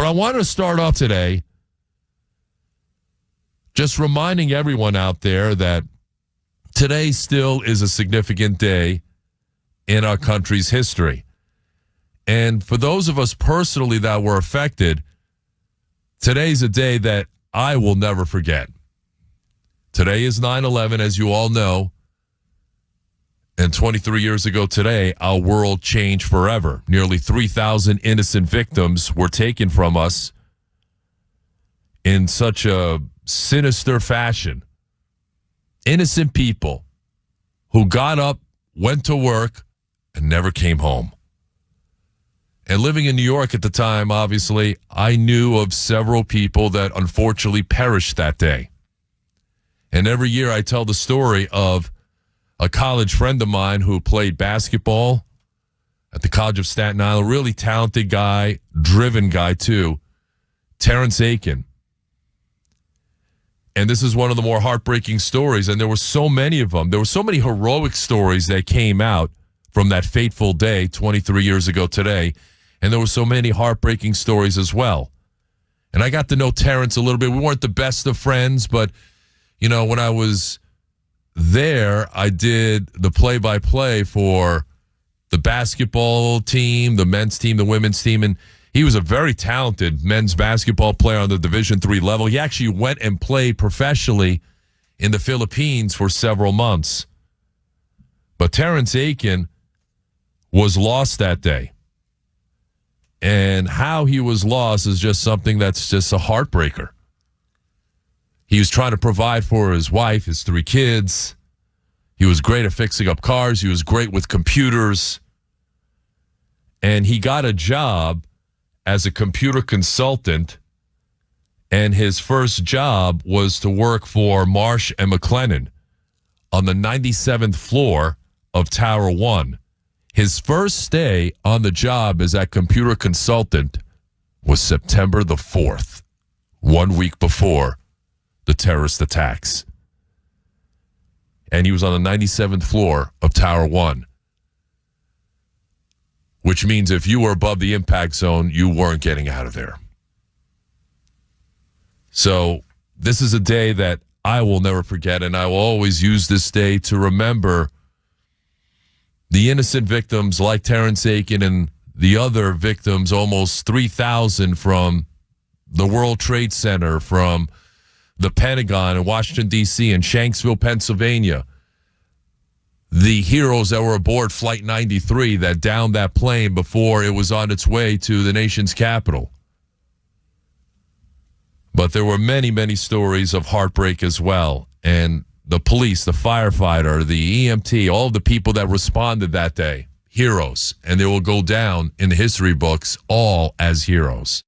But I wanted to start off today just reminding everyone out there that today still is a significant day in our country's history. And for those of us personally that were affected, today's a day that I will never forget. Today is 9/11, as you all know. And 23 years ago today, our world changed forever. Nearly 3,000 innocent victims were taken from us in such a sinister fashion. Innocent people who got up, went to work, and never came home. And living in New York at the time, obviously, I knew of several people that unfortunately perished that day. And every year I tell the story of a college friend of mine who played basketball at the College of Staten Island, really talented guy, driven guy too, Terrence Aiken. And this is one of the more heartbreaking stories, and there were so many of them. There were so many heroic stories that came out from that fateful day 23 years ago today, and there were so many heartbreaking stories as well. And I got to know Terrence a little bit. We weren't the best of friends, but, you know, when I was there, I did the play-by-play for the basketball team, the men's team, the women's team, and he was a very talented men's basketball player on the Division III level. He actually went and played professionally in the Philippines for several months. But Terrence Aiken was lost that day. And how he was lost is just something that's just a heartbreaker. He was trying to provide for his wife, his 3 kids. He was great at fixing up cars. He was great with computers. And he got a job as a computer consultant, and his first job was to work for Marsh and McLennan on the 97th floor of Tower 1. His first day on the job as that computer consultant was September the 4th, 1 week before the terrorist attacks. And he was on the 97th floor of Tower 1. Which means if you were above the impact zone, you weren't getting out of there. So this is a day that I will never forget, and I will always use this day to remember the innocent victims like Terrence Aiken and the other victims, almost 3,000 from the World Trade Center, from the Pentagon in Washington, D.C., and Shanksville, Pennsylvania. The heroes that were aboard Flight 93 that downed that plane before it was on its way to the nation's capital. But there were many, many stories of heartbreak as well. And the police, the firefighter, the EMT, all of the people that responded that day, heroes. And they will go down in the history books all as heroes.